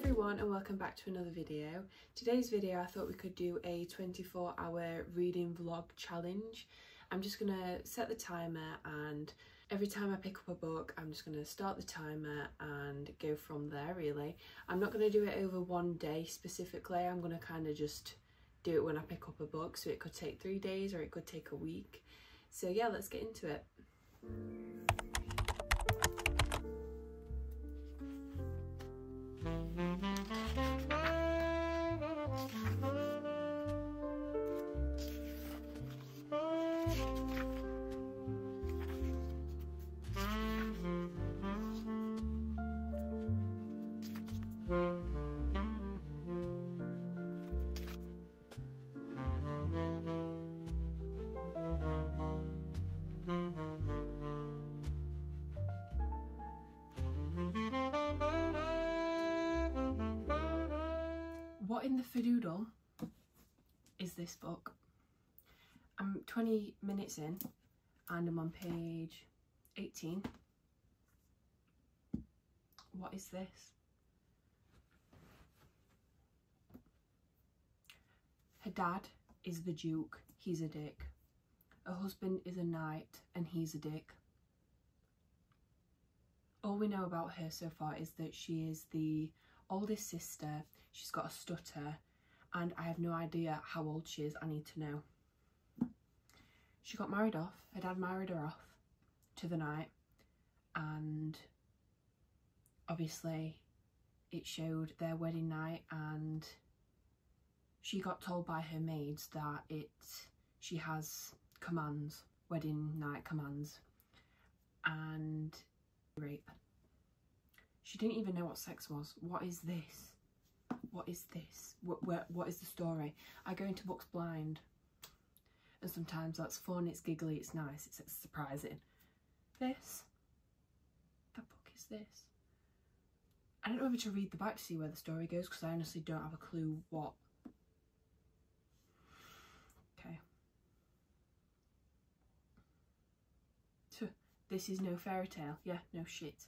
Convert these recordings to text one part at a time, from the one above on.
everyone and welcome back to another video. Today's video I thought we could do a 24-hour reading vlog challenge. I'm just going to set the timer and every time I pick up a book I'm just going to start the timer and go from there really. I'm not going to do it over one day specifically, I'm going to kind of just do it when I pick up a book, so it could take 3 days or it could take a week. So yeah, let's get into it. What in the fadoodle is this book? I'm 20 minutes in and I'm on page 18. What is this? Her dad is the Duke, he's a dick. Her husband is a knight and he's a dick. All we know about her so far is that she is the oldest sister, she's got a stutter, and I have no idea how old she is. I need to know. She got married off, her dad married her off to the knight, and obviously it showed their wedding night, and she got told by her maids that she has commands, wedding night commands, and rape. She didn't even know what sex was. What is this? What is this? What is the story? I go into books blind, and sometimes that's fun, it's giggly, it's nice, it's surprising. This? What book is this? I don't know whether to read the back to see where the story goes because I honestly don't have a clue what. Okay. This is no fairy tale. Yeah, no shit.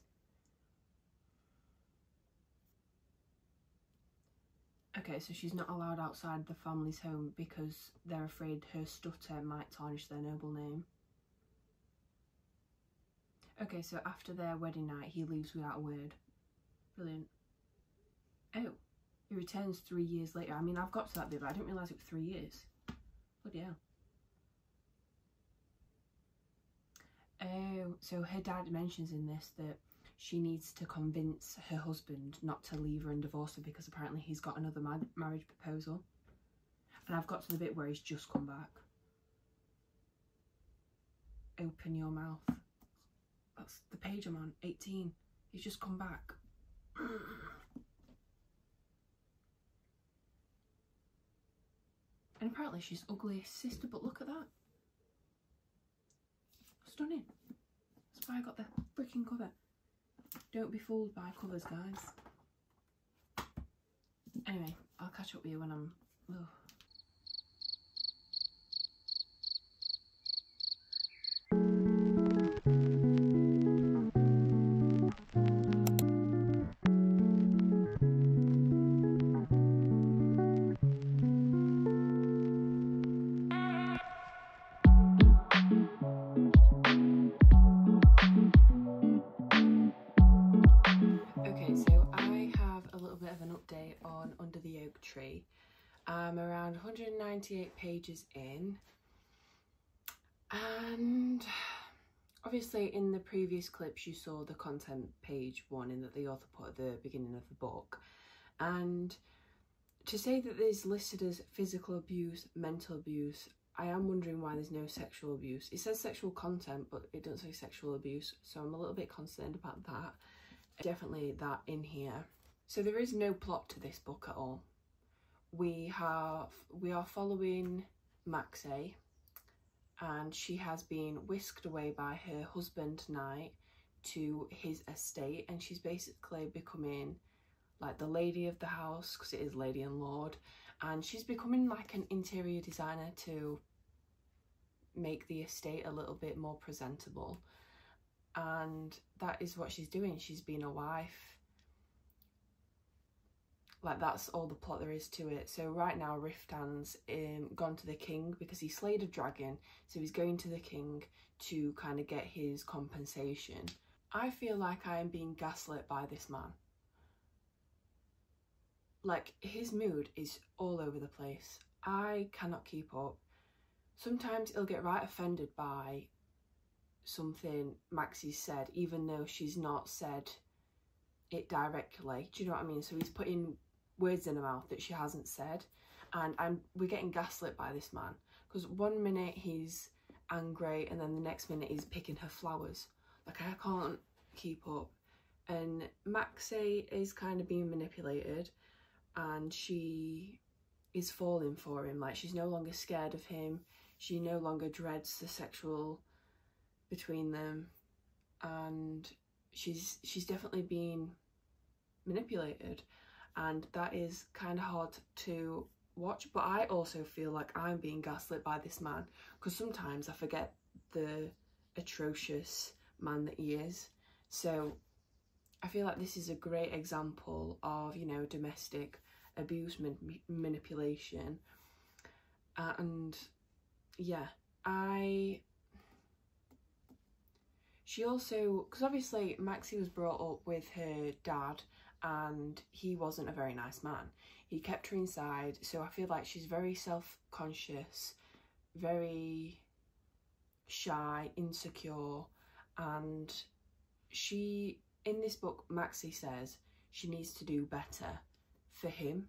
Okay, so she's not allowed outside the family's home because they're afraid her stutter might tarnish their noble name. Okay, so after their wedding night, he leaves without a word. Brilliant. Oh, he returns 3 years later. I mean, I've got to that bit, but I didn't realise it was 3 years. Bloody hell. Oh, so her dad mentions in this that she needs to convince her husband not to leave her and divorce her because apparently he's got another marriage proposal. And I've got to the bit where he's just come back. Open your mouth. That's the page I'm on, 18. He's just come back. And apparently she's ugliest sister, but look at that. Stunning. That's why I got the freaking cover. Don't be fooled by covers, guys. Anyway, I'll catch up with you when I'm... Ugh. Okay, so I have a little bit of an update on Under the Oak Tree. I'm around 198 pages in, and obviously in the previous clips you saw the content page warning that the author put at the beginning of the book, and to say that there's listed as physical abuse, mental abuse, I am wondering why there's no sexual abuse. It says sexual content but it doesn't say sexual abuse, so I'm a little bit concerned about that. Definitely that in here. So there is no plot to this book at all. We are following Maxie, and she has been whisked away by her husband tonight to his estate, and she's basically becoming like the lady of the house because it is lady and lord, and she's becoming like an interior designer to make the estate a little bit more presentable. And that is what she's doing. She's been a wife Like, that's all the plot there is to it. So right now Riftan's gone to the king because he slayed a dragon, so he's going to the king to kind of get his compensation. I feel like I am being gaslit by this man. Like, his mood is all over the place. I cannot keep up. Sometimes he'll get right offended by something Maxie said, even though she's not said it directly. Do you know what I mean? So he's putting words in her mouth that she hasn't said, and we're getting gaslit by this man, because one minute he's angry and then the next minute he's picking her flowers. Like, I can't keep up. And Maxie is kind of being manipulated, and she is falling for him. Like, she's no longer scared of him, she no longer dreads the sexual between them, and she's definitely being manipulated, and that is kind of hard to watch. But I also feel like I'm being gaslit by this man, because sometimes I forget the atrocious man that he is. So I feel like this is a great example of, you know, domestic abuse, manipulation. And yeah, she also, because obviously Maxie was brought up with her dad, and he wasn't a very nice man. He kept her inside, so I feel like she's very self-conscious, very shy, insecure, and she, in this book, Maxie says she needs to do better for him.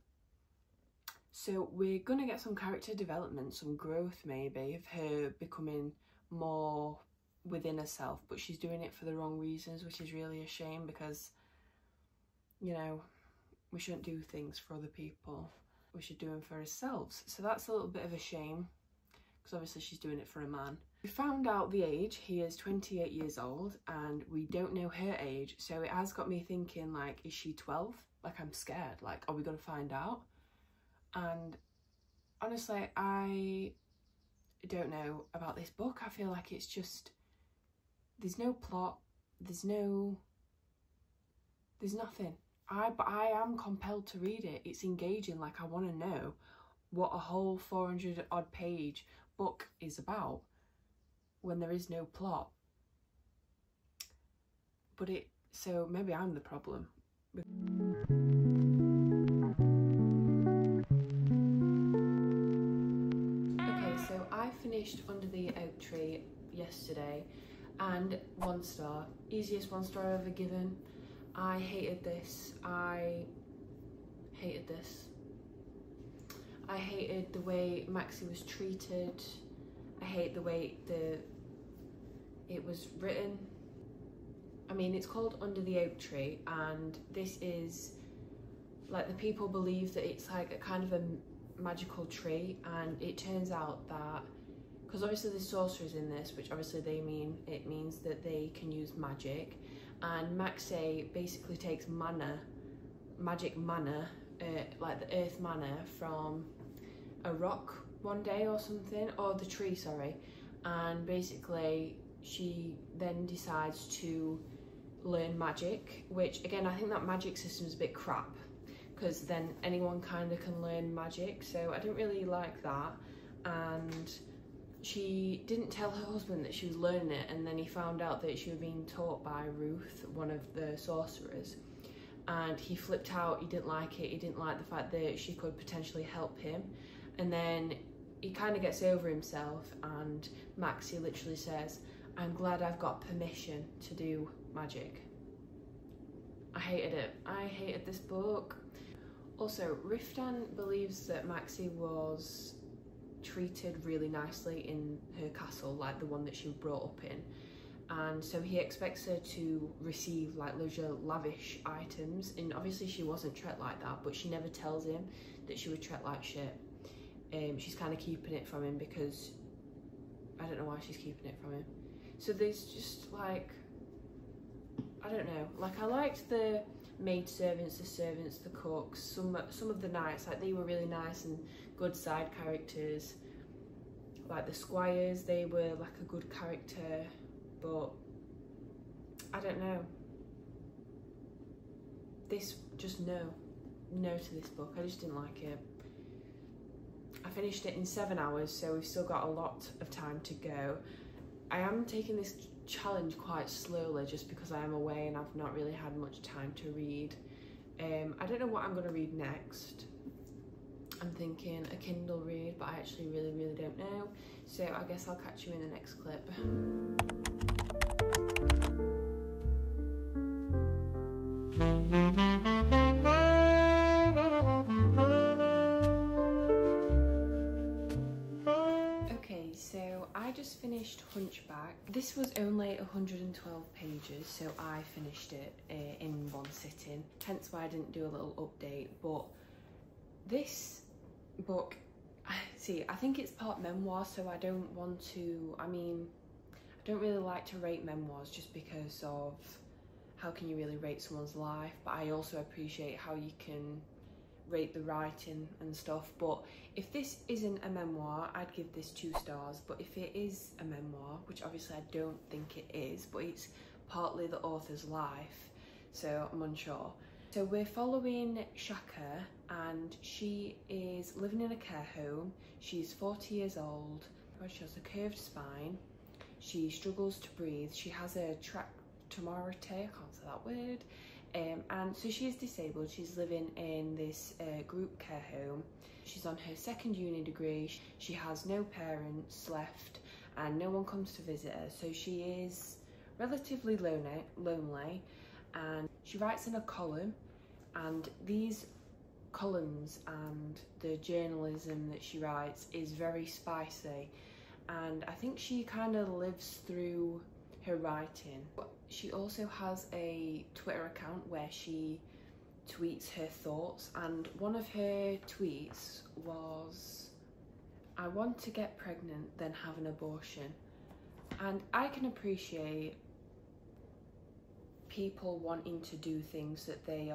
So we're gonna get some character development, some growth maybe, of her becoming more within herself, but she's doing it for the wrong reasons, which is really a shame, because, you know, we shouldn't do things for other people, we should do them for ourselves. So that's a little bit of a shame, because obviously she's doing it for a man. We found out the age. He is 28 years old, and we don't know her age, so it has got me thinking, like, is she 12? Like, I'm scared, like, are we gonna find out? And honestly, I don't know about this book. I feel like it's just, there's no plot, there's nothing. But I am compelled to read it. It's engaging. Like, I want to know what a whole 400 odd page book is about when there is no plot. But so maybe I'm the problem. Okay, so I finished Under the Oak Tree yesterday, and 1 star. Easiest 1 star I've ever given. I hated this. I hated this. I hated the way Maxie was treated. I hate the way it was written. I mean, it's called Under the Oak Tree, and this is, like, the people believe that it's like a kind of a magical tree, and it turns out that, because obviously there's sorcerers in this, which obviously it means that they can use magic, and Maxie basically takes magic mana, like the earth mana, from a rock one day or something, or the tree, sorry, and basically she then decides to learn magic, which again, I think that magic system is a bit crap, because then anyone kind of can learn magic, so I didn't really like that. And she didn't tell her husband that she was learning it, and then he found out that she was being taught by Ruth, one of the sorcerers, and he flipped out. He didn't like it. He didn't like the fact that she could potentially help him, and then he kind of gets over himself, and Maxie literally says, "I'm glad I've got permission to do magic." I hated it. I hated this book. Also, Riftan believes that Maxie was treated really nicely in her castle, like the one that she was brought up in, and so he expects her to receive like lavish items, and obviously she wasn't treated like that, but she never tells him that she was treated like shit. She's kind of keeping it from him, because I don't know why she's keeping it from him. So there's just, like, I don't know, like, I liked the maidservants, the servants, the cooks, some of the knights, like, they were really nice and good side characters. Like the squires, they were like a good character, but I don't know. This, just no. no to this book. I just didn't like it. I finished it in 7 hours, so we've still got a lot of time to go. I am taking this challenge quite slowly just because I am away and I've not really had much time to read. I don't know what I'm going to read next. I'm thinking a Kindle read, but I actually really don't know. So I guess I'll catch you in the next clip. Okay, so I just finished Hunchback. This was only 112 pages, so I finished it in one sitting, hence why I didn't do a little update. But this book, see, I think it's part memoir, so I don't want to, I don't really like to rate memoirs just because of how can you really rate someone's life, but I also appreciate how you can rate the writing and stuff. But if this isn't a memoir, I'd give this 2 stars, but if it is a memoir, which obviously I don't think it is, but it's partly the author's life, so I'm unsure. So we're following Shaka, and she is living in a care home. She's 40 years old. She has a curved spine. She struggles to breathe. She has a tracheotomy, I can't say that word. And so she is disabled. She's living in this group care home. She's on her 2nd uni degree. She has no parents left and no one comes to visit her. So she is relatively lonely, and she writes in a column, and these columns and the journalism that she writes is very spicy, and I think she kind of lives through her writing. She also has a Twitter account where she tweets her thoughts, and one of her tweets was, "I want to get pregnant, then have an abortion." And I can appreciate people wanting to do things that they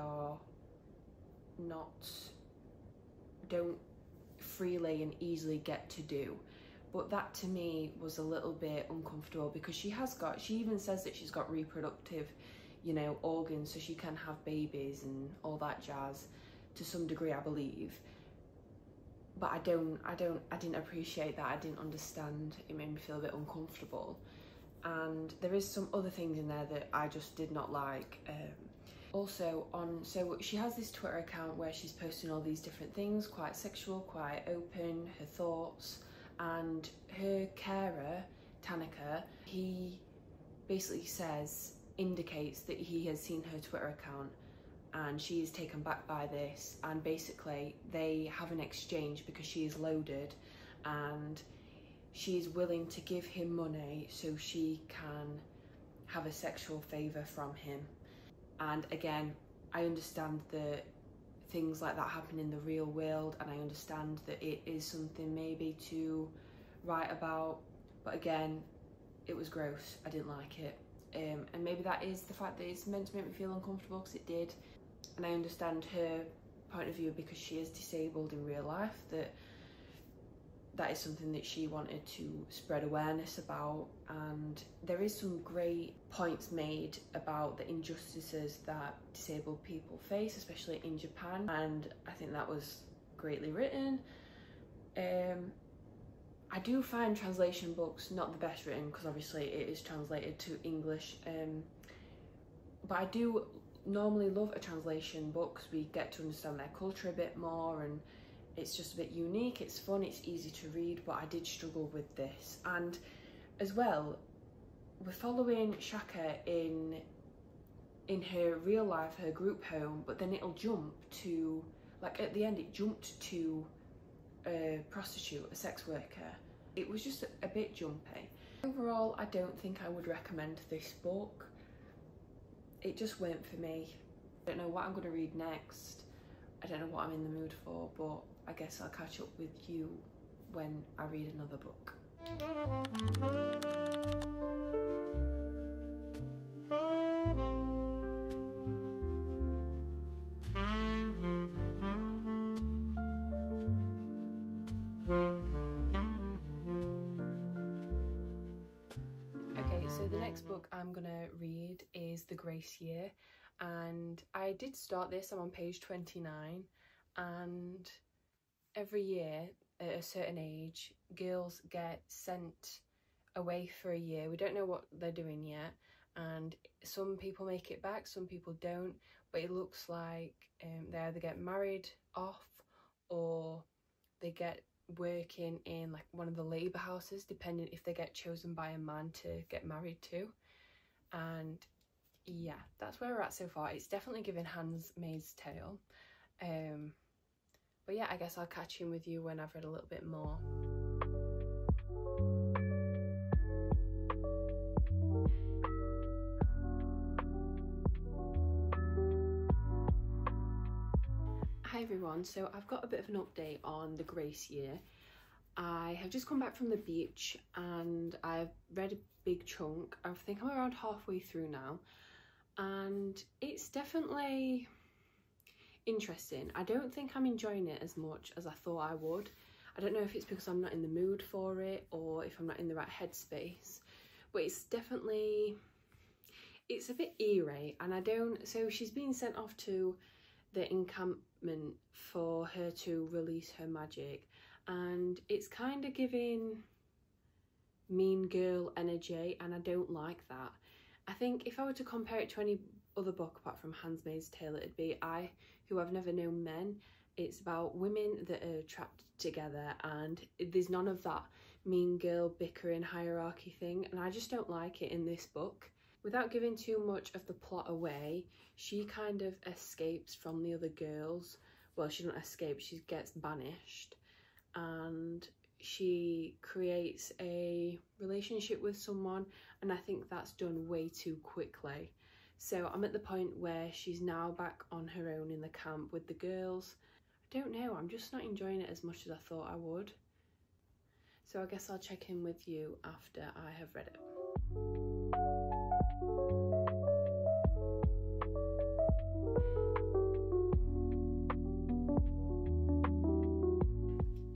don't freely and easily get to do. But that to me was a little bit uncomfortable, because she even says that she's got reproductive, organs, so she can have babies and all that jazz to some degree, I believe. But I didn't appreciate that. I didn't understand. It made me feel a bit uncomfortable. And there is some other things in there that I just did not like. Also so she has this Twitter account where she's posting all these different things, quite sexual, quite open, her thoughts. And her carer, Tanaka, he basically indicates that he has seen her Twitter account, and she is taken back by this, and basically they have an exchange because she is loaded and she is willing to give him money so she can have a sexual favour from him. And again, I understand that things like that happen in the real world, and I understand that it is something maybe to write about, but again, it was gross. I didn't like it. And maybe that is the fact that it's meant to make me feel uncomfortable, because it did. And I understand her point of view because she is disabled in real life, that is something that she wanted to spread awareness about. And there is some great points made about the injustices that disabled people face, especially in Japan, and I think that was greatly written. I do find translation books not the best written, because obviously it is translated to English, but I do normally love a translation book because we get to understand their culture a bit more, and it's just a bit unique, it's fun, it's easy to read. But I did struggle with this. And as well, we're following Shaka in her real life, her group home, but then it'll jump to, like at the end it jumped to a prostitute, a sex worker. It was just a bit jumpy. Overall, I don't think I would recommend this book. It just weren't for me. I don't know what I'm going to read next. I don't know what I'm in the mood for, but I guess I'll catch up with you when I read another book. Okay, so the next book I'm gonna read is The Grace Year. and I did start this. I'm on page 29, and every year at a certain age, girls get sent away for a year. We don't know what they're doing yet, and some people make it back, some people don't, but it looks like they either get married off or they get working in like one of the labour houses, depending if they get chosen by a man to get married to. And yeah, that's where we're at so far. It's definitely giving Handmaid's Tale. But yeah, I guess I'll catch in with you when I've read a little bit more. Hi everyone, so I've got a bit of an update on the Grace year. I have just come back from the beach and I've read a big chunk. I think I'm around halfway through now, and it's definitely interesting. I don't think I'm enjoying it as much as I thought I would. I don't know if it's because I'm not in the mood for it or if I'm not in the right headspace, but it's definitely, it's a bit eerie, and so she's been sent off to the encampment for her to release her magic, and it's kind of giving mean girl energy, and I don't like that. I think if I were to compare it to any other book apart from Handmaid's Tale, it'd be I Who Have Never Known Men. It's about women that are trapped together, and there's none of that mean girl bickering hierarchy thing, and I just don't like it in this book. Without giving too much of the plot away, she kind of escapes from the other girls. Well, she doesn't escape, she gets banished, and she creates a relationship with someone, and I think that's done way too quickly. So I'm at the point where she's now back on her own in the camp with the girls. I don't know, I'm just not enjoying it as much as I thought I would. So I guess I'll check in with you after I have read it.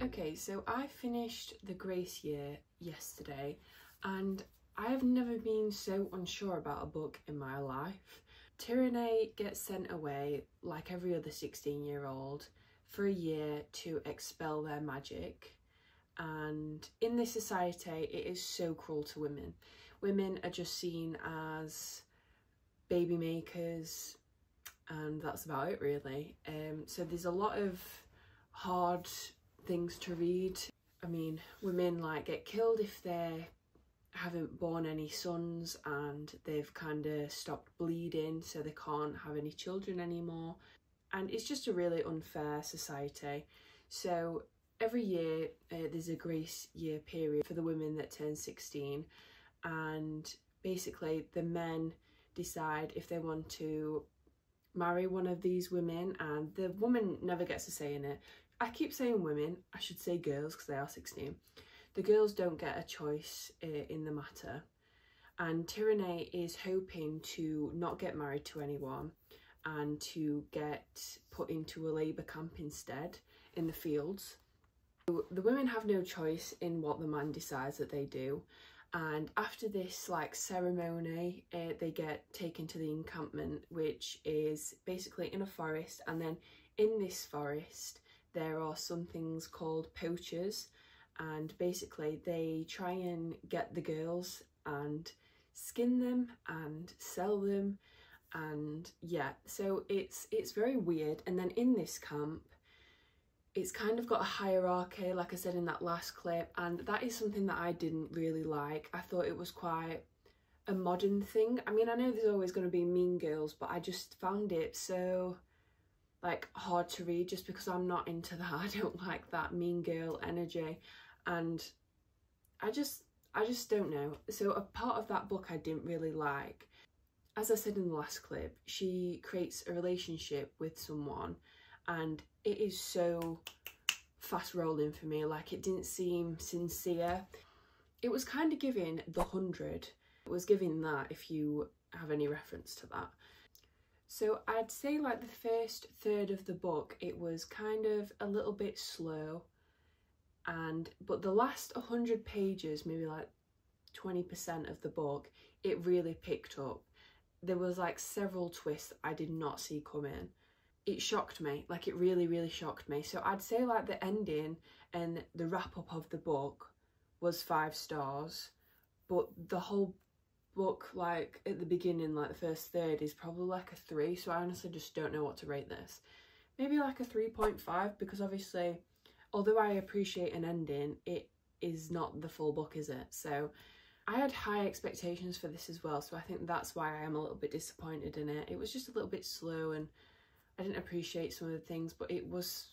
Okay, so I finished the Grace year yesterday, and I have never been so unsure about a book in my life. Tyranny gets sent away, like every other 16-year-old, for a year to expel their magic. And in this society, it is so cruel to women. Women are just seen as baby makers, and that's about it really. So there's a lot of hard things to read. I mean, women like get killed if they haven't born any sons and they've kind of stopped bleeding, so they can't have any children anymore, and it's just a really unfair society. So every year there's a Grace year period for the women that turn 16, and basically the men decide if they want to marry one of these women, and the woman never gets a say in it. I keep saying women, I should say girls because they are 16. The girls don't get a choice in the matter, and Tyranny is hoping to not get married to anyone and to get put into a labour camp instead in the fields. So the women have no choice in what the man decides that they do, and after this like ceremony they get taken to the encampment, which is basically in a forest, and then in this forest there are some things called poachers, and basically they try and get the girls and skin them and sell them, and yeah, so it's very weird. And then in this camp it's kind of got a hierarchy, like I said in that last clip, and that is something that I didn't really like. I thought it was quite a modern thing. I mean, I know there's always going to be mean girls, but I just found it so like hard to read just because I'm not into that. I don't like that mean girl energy, and I just don't know. So a part of that book I didn't really like. As I said in the last clip, she creates a relationship with someone, and it is so fast rolling for me. Like, it didn't seem sincere. It was kind of giving The 100. It was giving that, if you have any reference to that. So I'd say like the first third of the book, it was kind of a little bit slow, but the last 100 pages, maybe like 20% of the book, it really picked up. there was like several twists I did not see coming. It shocked me, like it really, really shocked me. So I'd say like the ending and the wrap up of the book was 5 stars, but the whole book, like at the beginning, like the first third, is probably like a 3. So I honestly just don't know what to rate this. Maybe like a 3.5, because obviously, although I appreciate an ending, it is not the full book, is it? So I had high expectations for this as well, so I think that's why I am a little bit disappointed in it. It was just a little bit slow and I didn't appreciate some of the things, but it was,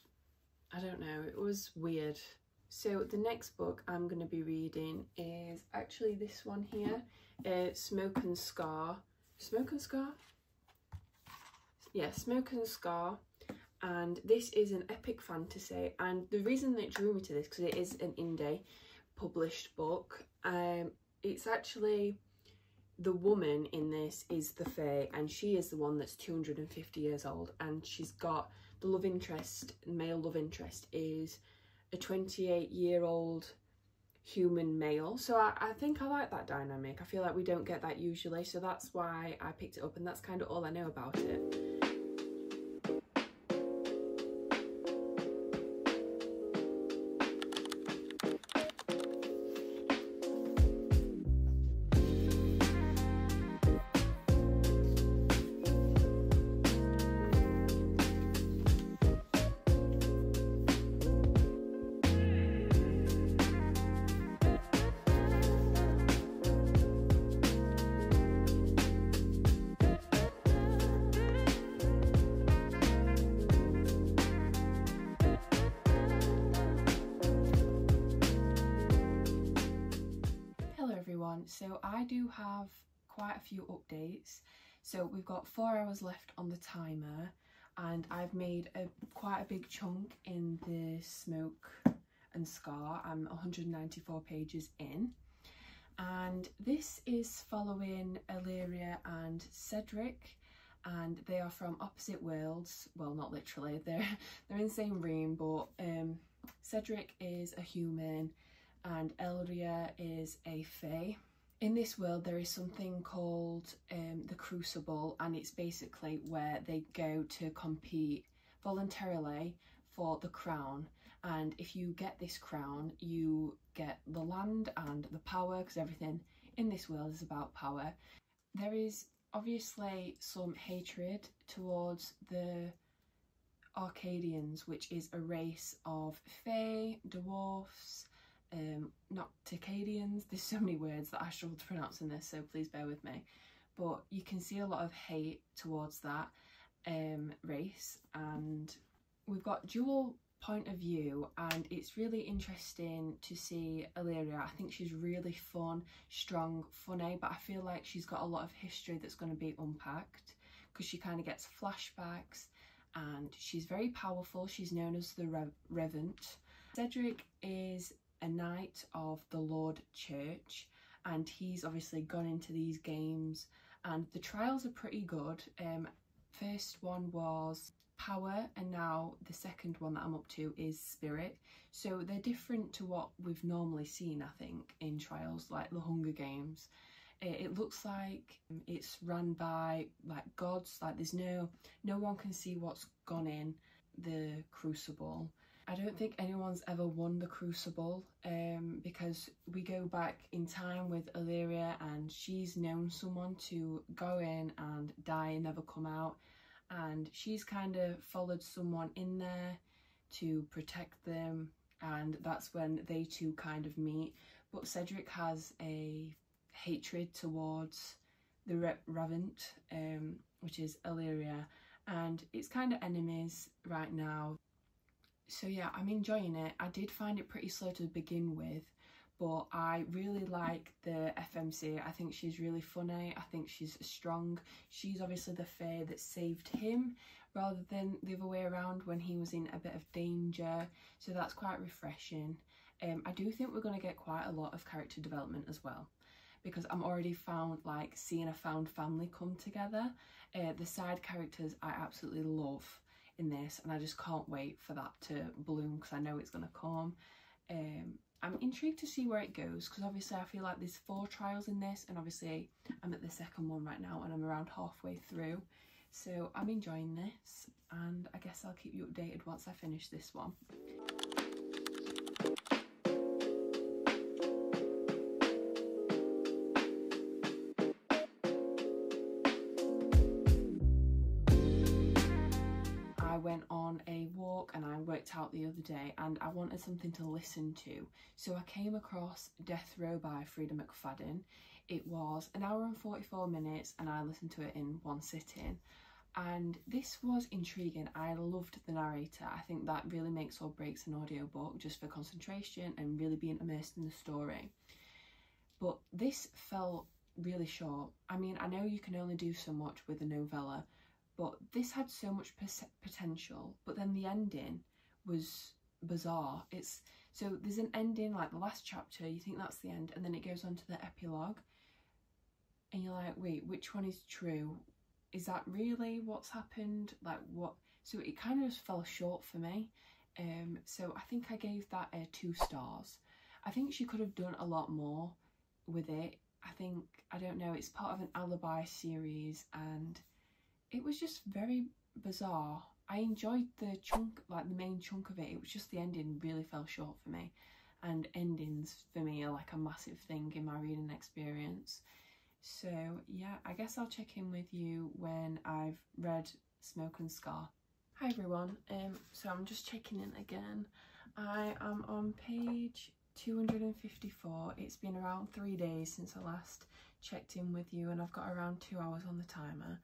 I don't know, it was weird. So the next book I'm going to be reading is actually this one here, Smoke and Scar. Smoke and Scar? Yeah, Smoke and Scar. And this is an epic fantasy, and the reason that it drew me to this, because it is an indie published book. It's actually, the woman in this is the Fae, and she is the one that's 250 years old, and she's got the love interest, male love interest is a 28-year-old human male. So I think I like that dynamic. I feel like we don't get that usually, so that's why I picked it up, and that's kind of all I know about it. So I do have quite a few updates. So we've got 4 hours left on the timer, and I've made quite a big chunk in the Smoke and Scar. I'm 194 pages in, and this is following Illyria and Cedric, and they are from opposite worlds. Well, not literally, they're in the same room, but Cedric is a human and Illyria is a Fae. In this world there is something called the Crucible, and it's basically where they go to compete voluntarily for the crown, and if you get this crown you get the land and the power, because everything in this world is about power. There is obviously some hatred towards the Arcadians, which is a race of Fae, dwarfs, not Ticadians. There's so many words that I struggle to pronounce in this, so please bear with me. But you can see a lot of hate towards that race, and we've got dual point of view, and it's really interesting to see Illyria. I think she's really fun, strong, funny, but I feel like she's got a lot of history that's going to be unpacked, because she kind of gets flashbacks, and she's very powerful. She's known as the Revenant. Cedric is a knight of the Lord Church, and he's obviously gone into these games, and the trials are pretty good. First one was power, and now the second one that I'm up to is spirit. So they're different to what we've normally seen, I think, in trials like the Hunger Games. It looks like it's run by like gods, like there's no one can see what's gone in the Crucible. I don't think anyone's ever won the Crucible, because we go back in time with Illyria, and she's known someone to go in and die and never come out, and she's kind of followed someone in there to protect them, and that's when they two kind of meet. But Cedric has a hatred towards the Revenant, which is Illyria, and it's kind of enemies right now. So yeah, I'm enjoying it. I did find it pretty slow to begin with, but I really like the FMC. I think she's really funny. I think she's strong. She's obviously the Fae that saved him, rather than the other way around when he was in a bit of danger. So that's quite refreshing. I do think we're going to get quite a lot of character development as well, because I'm already seeing a found family come together. The side characters I absolutely love in this, and I just can't wait for that to bloom, because I know it's going to come. I'm intrigued to see where it goes, because obviously I feel like there's 4 trials in this, and obviously I'm at the second one right now and I'm around halfway through. So I'm enjoying this, and I guess I'll keep you updated once I finish this one. I went on a walk and I worked out the other day and I wanted something to listen to, so I came across Death Row by Frida McFadden. It was 1 hour and 44 minutes and I listened to it in one sitting, and this was intriguing. I loved the narrator. I think that really makes or breaks an audiobook, just for concentration and really being immersed in the story. But this felt really short. I mean, I know you can only do so much with a novella, but this had so much potential, but then the ending was bizarre. So there's an ending, like the last chapter, you think that's the end, and then it goes on to the epilogue, and you're like, wait, which one is true? Is that really what's happened? Like, what? So it kind of just fell short for me. So I think I gave that 2 stars. I think she could have done a lot more with it. I don't know, it's part of an Alibi series, and it was just very bizarre. I enjoyed the chunk, like the main chunk of it. It was just the ending really fell short for me. And endings for me are like a massive thing in my reading experience. So yeah, I guess I'll check in with you when I've read Smoke and Scar. Hi everyone, so I'm just checking in again. I am on page 254. It's been around 3 days since I last checked in with you, and I've got around 2 hours on the timer.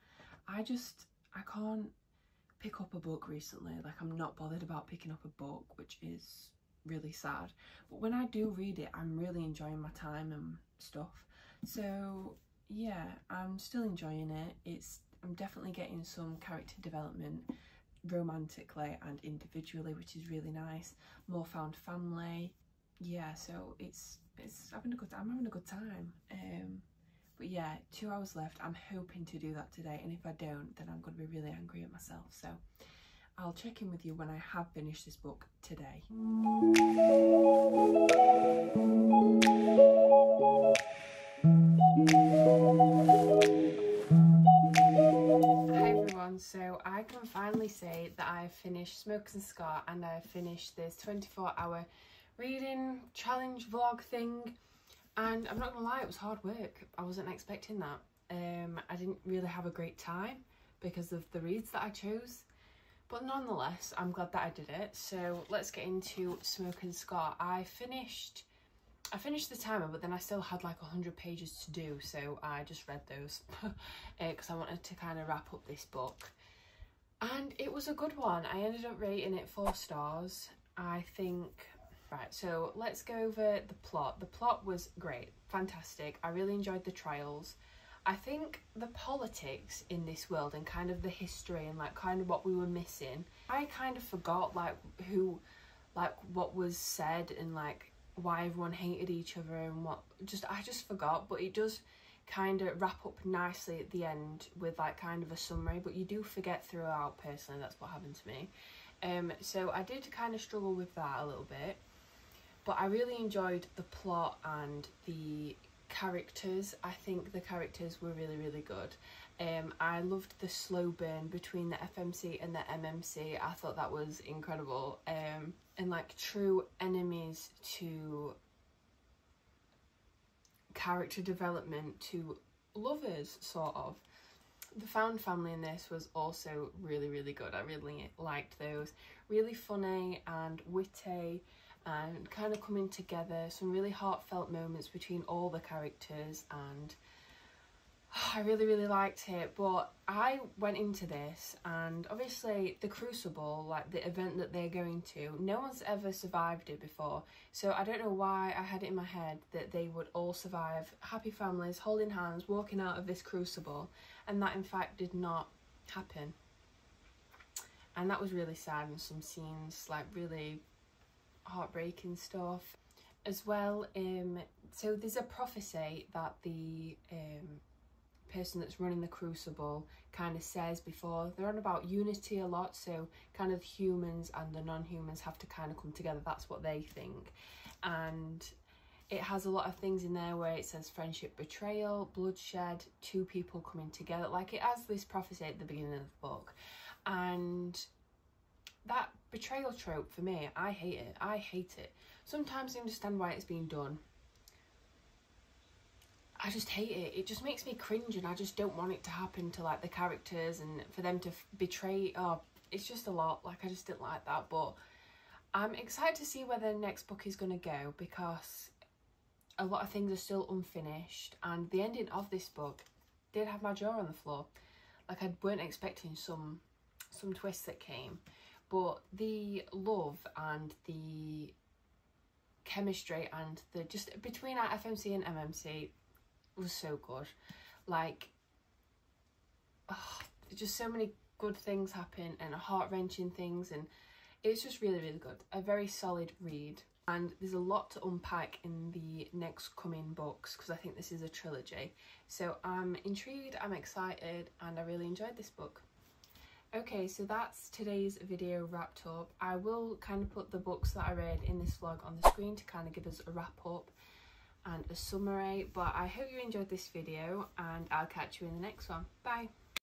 I can't pick up a book recently. Like, I'm not bothered about picking up a book, which is really sad. But when I do read it, I'm really enjoying my time and stuff. So yeah, I'm still enjoying it. I'm definitely getting some character development romantically and individually, which is really nice. More found family. Yeah, so I'm having a good time. But yeah, 2 hours left. I'm hoping to do that today, and if I don't, then I'm going to be really angry at myself. So I'll check in with you when I have finished this book today. Hi everyone, so I can finally say that I've finished Smoke and Scar, and I've finished this 24-hour reading challenge vlog thing. And I'm not gonna lie, it was hard work. I wasn't expecting that. I didn't really have a great time because of the reads that I chose, but nonetheless, I'm glad that I did it. So let's get into Smoke and Scar. I finished the timer, but then I still had like 100 pages to do, so I just read those because I wanted to kind of wrap up this book. And it was a good one. I ended up rating it 4 stars, I think. Right, so let's go over the plot. The plot was great, fantastic. I really enjoyed the trials. I think the politics in this world and kind of the history and like kind of what we were missing, I kind of forgot like what was said and like why everyone hated each other and I just forgot. But it does kind of wrap up nicely at the end with like kind of a summary, but you do forget throughout. Personally, that's what happened to me. So I did kind of struggle with that a little bit. But I really enjoyed the plot and the characters. I think the characters were really, really good. I loved the slow burn between the FMC and the MMC. I thought that was incredible. And like true enemies to character development to lovers, sort of. The found family in this was also really, really good. I really liked those. Really funny and witty, and kind of coming together, some really heartfelt moments between all the characters, and I really, really liked it. But I went into this, and obviously the Crucible, like the event that they're going to, no one's ever survived it before, so I don't know why I had it in my head that they would all survive, happy families, holding hands, walking out of this Crucible, and that in fact did not happen. And that was really sad, and some scenes like really heartbreaking stuff as well. So there's a prophecy that the person that's running the Crucible kind of says before. They're on about unity a lot, so kind of humans and the non-humans have to kind of come together. That's what they think. and it has a lot of things in there where it says friendship, betrayal, bloodshed, two people coming together. Like, it has this prophecy at the beginning of the book, and that betrayal trope, for me, I hate it. I hate it. Sometimes I understand why it's being done. I just hate it. It just makes me cringe, and I just don't want it to happen to, like, the characters, and for them to betray. Oh, it's just a lot. Like, I just didn't like that. But I'm excited to see where the next book is going to go, because a lot of things are still unfinished, and the ending of this book did have my jaw on the floor. Like, I weren't expecting some twists that came, but the love and the chemistry and the just between our FMC and MMC was so good. Like, oh, just so many good things happen, and heart-wrenching things, and it's just really, really good. A very solid read, and there's a lot to unpack in the next coming books, because I think this is a trilogy. So I'm intrigued, I'm excited, and I really enjoyed this book. Okay, so that's today's video wrapped up. I will kind of put the books that I read in this vlog on the screen to kind of give us a wrap up and a summary, but I hope you enjoyed this video, and I'll catch you in the next one. Bye!